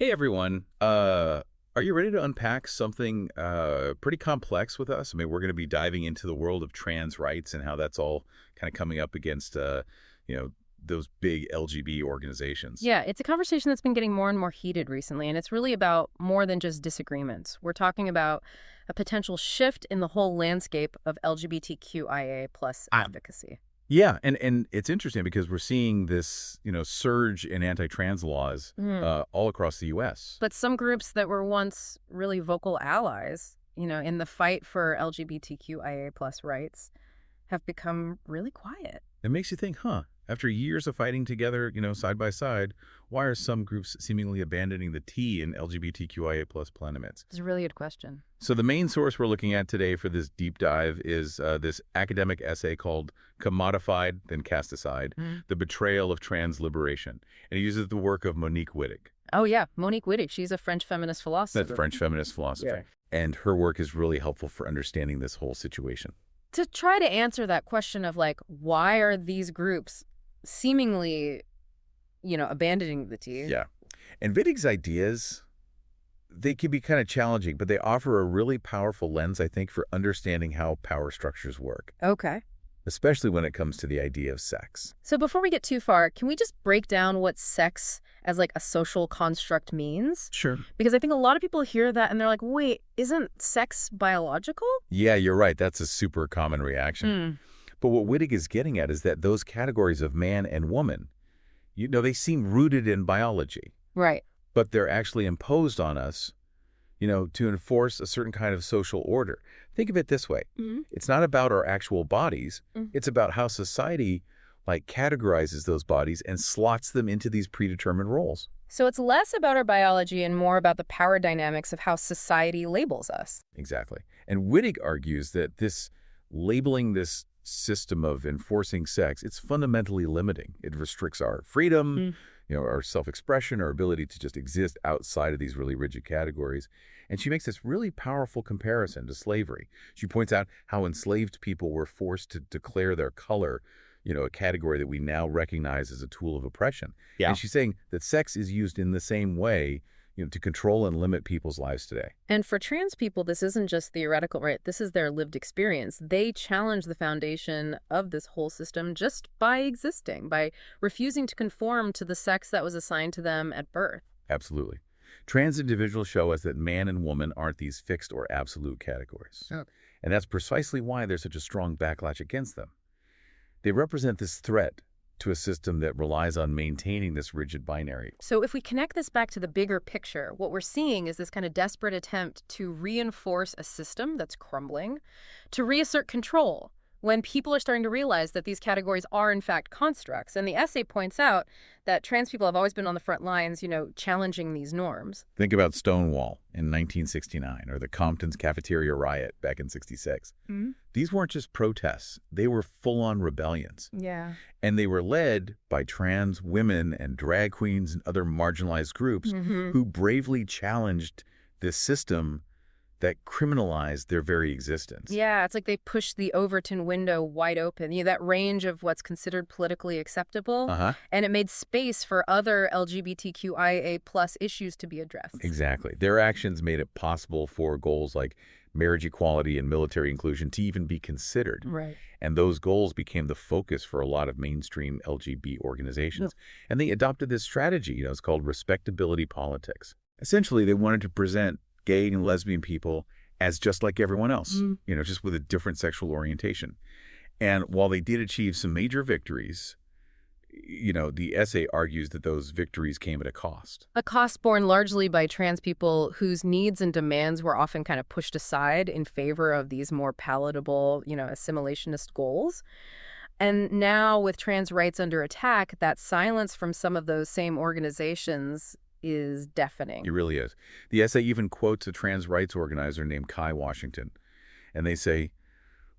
Hey everyone. Are you ready to unpack something pretty complex with us? I mean, we're going to be diving into the world of trans rights and how that's all kind of coming up against, you know, those big LGBT organizations. Yeah, it's a conversation that's been getting more and more heated recently, and it's really about more than just disagreements. We're talking about a potential shift in the whole landscape of LGBTQIA plus Ah, advocacy. yeah, and it's interesting because we're seeing this, surge in anti-trans laws Mm. all across the U.S. But some groups that were once really vocal allies, in the fight for LGBTQIA plus rights have become really quiet. It makes you think, huh? After years of fighting together, side by side, why are some groups seemingly abandoning the T in LGBTQIA plus sentiments? It's a really good question. So the main source we're looking at today for this deep dive is this academic essay called Commodified, Then Cast Aside, Mm. The Betrayal of Trans Liberation. And it uses the work of Monique Wittig, Oh, yeah, Monique Wittig. She's a French feminist that philosopher. French feminist philosopher. And her work is really helpful for understanding this whole situation. To try to answer that question of why are these groups seemingly, abandoning the T? Yeah. And Wittig's ideas, they can be kind of challenging, but they offer a really powerful lens, I think, for understanding how power structures work, Okay. especially when it comes to the idea of sex. So before we get too far, can we just break down what sex as a social construct means? Sure. Because I think a lot of people hear that and they're like, wait, isn't sex biological? Yeah, you're right. That's a super common reaction. Mm. But what Wittig is getting at is that those categories of man and woman, they seem rooted in biology, Right. but they're actually imposed on us, to enforce a certain kind of social order. Think of it this way. Mm-hmm. It's not about our actual bodies. Mm. It's about how society, categorizes those bodies and slots them into these predetermined roles. So it's less about our biology and more about the power dynamics of how society labels us. Exactly. And Wittig argues that this labeling this system of enforcing sex, it's fundamentally limiting. It restricts our freedom, our self-expression, our ability to just exist outside of these really rigid categories. And she makes this really powerful comparison to slavery. She points out how enslaved people were forced to declare their color, a category that we now recognize as a tool of oppression. Yeah. And she's saying that sex is used in the same way, to control and limit people's lives today. And for trans people, this isn't just theoretical, right? This is their lived experience. They challenge the foundation of this whole system just by existing, by refusing to conform to the sex that was assigned to them at birth. Absolutely. Trans individuals show us that man and woman aren't these fixed or absolute categories. Oh. And that's precisely why there's such a strong backlash against them. They represent this threat to a system that relies on maintaining this rigid binary. So if we connect this back to the bigger picture, what we're seeing is this kind of desperate attempt to reinforce a system that's crumbling, to reassert control when people are starting to realize that these categories are in fact constructs. And the essay points out that trans people have always been on the front lines, challenging these norms. Think about Stonewall in 1969 or the Compton's cafeteria riot back in 66. Mm-hmm. These weren't just protests. They were full-on rebellions. Yeah. And they were led by trans women and drag queens and other marginalized groups who bravely challenged this system that criminalized their very existence. Yeah, it's like they pushed the Overton window wide open, that range of what's considered politically acceptable, and it made space for other LGBTQIA plus issues to be addressed. Exactly. Their actions made it possible for goals like marriage equality and military inclusion to even be considered. Right. And those goals became the focus for a lot of mainstream LGBT organizations. And they adopted this strategy, it's called respectability politics. Essentially, they wanted to present gay and lesbian people as just like everyone else, just with a different sexual orientation. And while they did achieve some major victories, the essay argues that those victories came at a cost. A cost borne largely by trans people whose needs and demands were often kind of pushed aside in favor of these more palatable, assimilationist goals. And now with trans rights under attack, that silence from some of those same organizations is deafening. It really is. The essay even quotes a trans rights organizer named Kai Washington. And they say,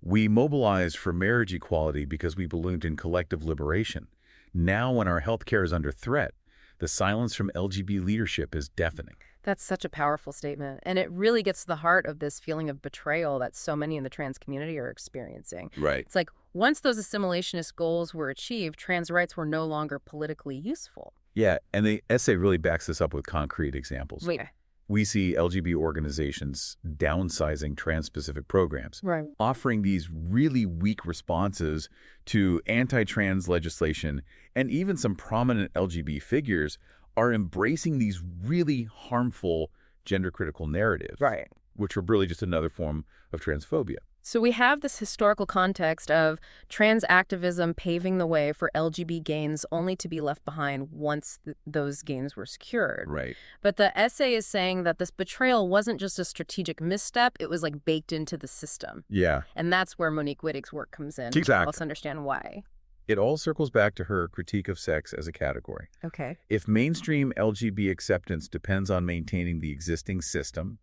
"We mobilized for marriage equality because we believed in collective liberation. Now when our health care is under threat, the silence from LGBT leadership is deafening." That's such a powerful statement. And it really gets to the heart of this feeling of betrayal that so many in the trans community are experiencing. Right. It's like once those assimilationist goals were achieved, trans rights were no longer politically useful. Yeah, and the essay really backs this up with concrete examples. Wait. We see LGBT organizations downsizing trans-specific programs, Right. offering these really weak responses to anti-trans legislation, and even some prominent LGBT figures are embracing these really harmful gender-critical narratives, Right. which are really just another form of transphobia. So we have this historical context of trans activism paving the way for LGB gains only to be left behind once those gains were secured. Right. But the essay is saying that this betrayal wasn't just a strategic misstep, it was like baked into the system. Yeah. And that's where Monique Wittig's work comes in. Exactly. Let's understand why. It all circles back to her critique of sex as a category. Okay. If mainstream LGBT acceptance depends on maintaining the existing system,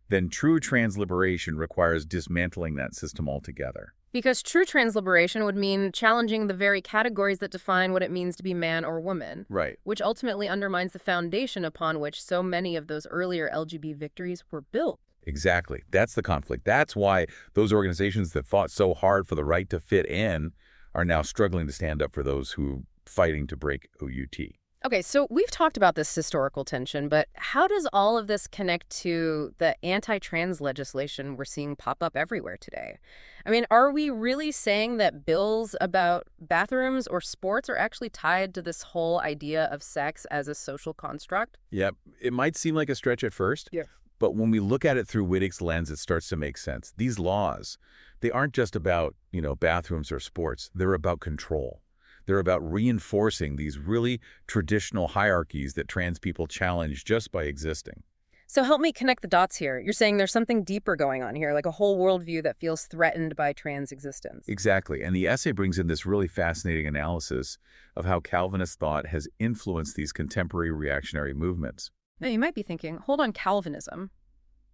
then true trans liberation requires dismantling that system altogether. Because true trans liberation would mean challenging the very categories that define what it means to be man or woman. Right. Which ultimately undermines the foundation upon which so many of those earlier LGBT victories were built. Exactly. That's the conflict. That's why those organizations that fought so hard for the right to fit in are now struggling to stand up for those who are fighting to break OUT. Okay, so we've talked about this historical tension, but how does all of this connect to the anti-trans legislation we're seeing pop up everywhere today? I mean, are we really saying that bills about bathrooms or sports are actually tied to this whole idea of sex as a social construct? Yep. It might seem like a stretch at first, Yeah. but when we look at it through Wittig's lens, it starts to make sense. These laws, they aren't just about, bathrooms or sports. They're about control. They're about reinforcing these really traditional hierarchies that trans people challenge just by existing. So help me connect the dots here. You're saying there's something deeper going on here, like a whole worldview that feels threatened by trans existence. Exactly. And the essay brings in this really fascinating analysis of how Calvinist thought has influenced these contemporary reactionary movements. Now, you might be thinking, hold on, Calvinism,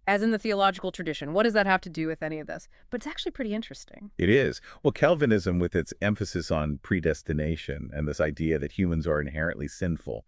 as in the theological tradition. What does that have to do with any of this? But it's actually pretty interesting. It is. Well, Calvinism, with its emphasis on predestination and this idea that humans are inherently sinful,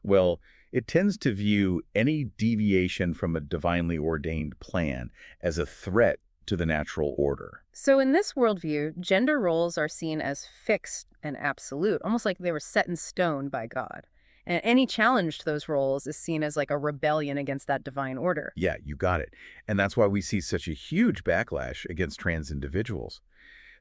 well, it tends to view any deviation from a divinely ordained plan as a threat to the natural order. So in this worldview, gender roles are seen as fixed and absolute, almost like they were set in stone by God. And any challenge to those roles is seen as like a rebellion against that divine order. Yeah, you got it. And that's why we see such a huge backlash against trans individuals.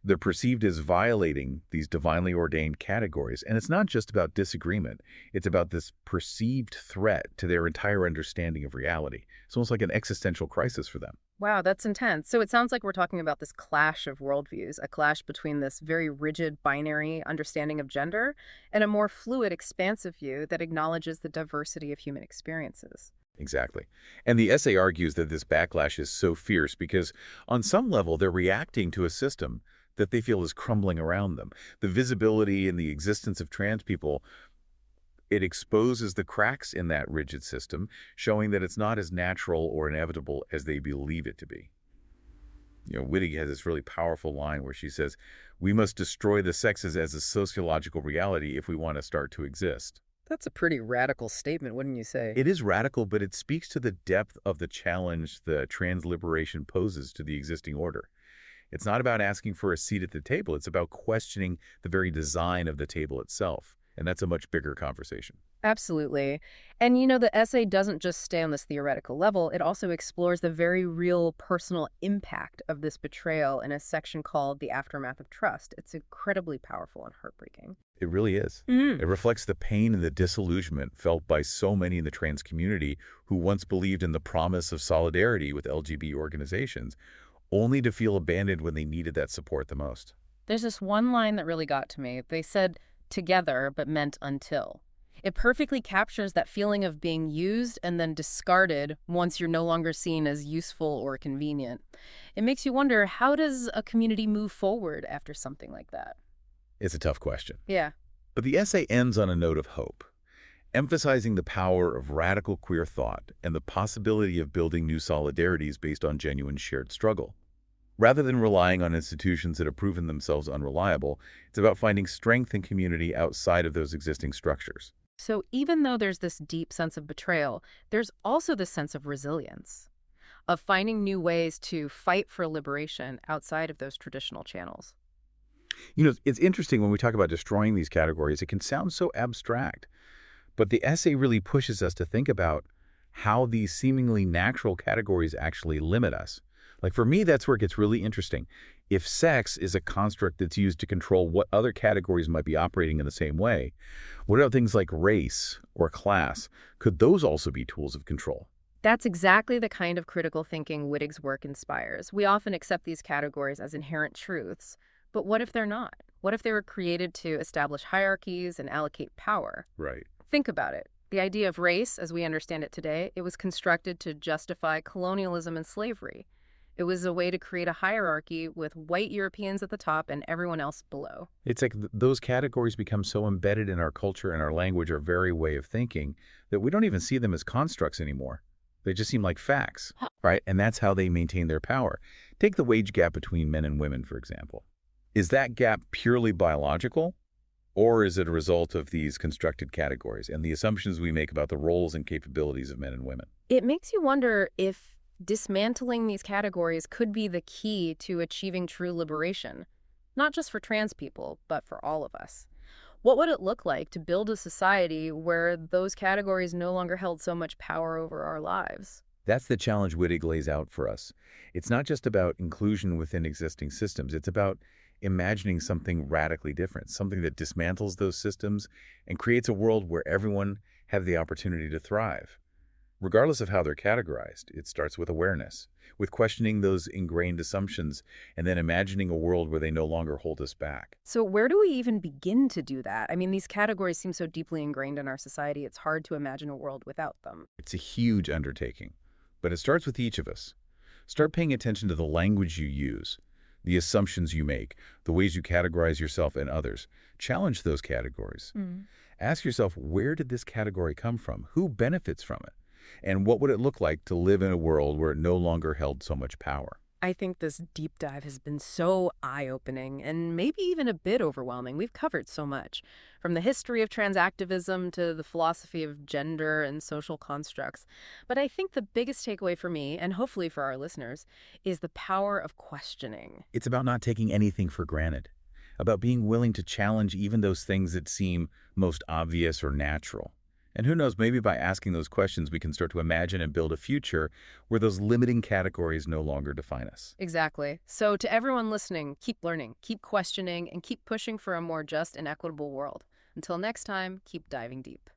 They're perceived as violating these divinely ordained categories. And it's not just about disagreement. It's about this perceived threat to their entire understanding of reality. It's almost like an existential crisis for them. Wow, that's intense. So it sounds like we're talking about this clash of worldviews, a clash between this very rigid binary understanding of gender and a more fluid, expansive view that acknowledges the diversity of human experiences. Exactly. And the essay argues that this backlash is so fierce because on some level they're reacting to a system that they feel is crumbling around them. The visibility and the existence of trans people, it exposes the cracks in that rigid system, showing that it's not as natural or inevitable as they believe it to be. Wittig has this really powerful line where she says, "We must destroy the sexes as a sociological reality if we want to start to exist." That's a pretty radical statement, wouldn't you say? It is radical, but it speaks to the depth of the challenge the trans liberation poses to the existing order. It's not about asking for a seat at the table. It's about questioning the very design of the table itself. And that's a much bigger conversation. Absolutely. And the essay doesn't just stay on this theoretical level. It also explores the very real personal impact of this betrayal in a section called The Aftermath of Trust. It's incredibly powerful and heartbreaking. It really is. It reflects the pain and the disillusionment felt by so many in the trans community who once believed in the promise of solidarity with LGBT organizations, only to feel abandoned when they needed that support the most. There's this one line that really got to me. They said, together, but meant until. It perfectly captures that feeling of being used and then discarded once you're no longer seen as useful or convenient. It makes you wonder, how does a community move forward after something like that? It's a tough question. Yeah. But the essay ends on a note of hope, emphasizing the power of radical queer thought and the possibility of building new solidarities based on genuine shared struggle. Rather than relying on institutions that have proven themselves unreliable, it's about finding strength and community outside of those existing structures. So even though there's this deep sense of betrayal, there's also this sense of resilience, of finding new ways to fight for liberation outside of those traditional channels. It's interesting when we talk about destroying these categories, it can sound so abstract. But the essay really pushes us to think about how these seemingly natural categories actually limit us. Like for me, that's where it gets really interesting. If sex is a construct that's used to control what other categories might be operating in the same way, what about things like race or class? Could those also be tools of control? That's exactly the kind of critical thinking Wittig's work inspires. We often accept these categories as inherent truths, but what if they're not? What if they were created to establish hierarchies and allocate power? Right. Think about it. The idea of race, as we understand it today, it was constructed to justify colonialism and slavery. It was a way to create a hierarchy with white Europeans at the top and everyone else below. It's like those categories become so embedded in our culture and our language, our very way of thinking, that we don't even see them as constructs anymore. They just seem like facts, right? And that's how they maintain their power. Take the wage gap between men and women, for example. Is that gap purely biological, or is it a result of these constructed categories and the assumptions we make about the roles and capabilities of men and women? It makes you wonder if dismantling these categories could be the key to achieving true liberation, not just for trans people, but for all of us. What would it look like to build a society where those categories no longer held so much power over our lives? That's the challenge Wittig lays out for us. It's not just about inclusion within existing systems. It's about imagining something radically different, something that dismantles those systems and creates a world where everyone have the opportunity to thrive. Regardless of how they're categorized, it starts with awareness, with questioning those ingrained assumptions and then imagining a world where they no longer hold us back. So where do we even begin to do that? I mean, these categories seem so deeply ingrained in our society, it's hard to imagine a world without them. It's a huge undertaking, but it starts with each of us. Start paying attention to the language you use, the assumptions you make, the ways you categorize yourself and others. Challenge those categories. Ask yourself, where did this category come from? Who benefits from it? And what would it look like to live in a world where it no longer held so much power? I think this deep dive has been so eye-opening and maybe even a bit overwhelming. We've covered so much, from the history of trans activism to the philosophy of gender and social constructs. But I think the biggest takeaway for me, and hopefully for our listeners, is the power of questioning. It's about not taking anything for granted, about being willing to challenge even those things that seem most obvious or natural. And who knows, maybe by asking those questions, we can start to imagine and build a future where those limiting categories no longer define us. Exactly. So to everyone listening, keep learning, keep questioning, and keep pushing for a more just and equitable world. Until next time, keep diving deep.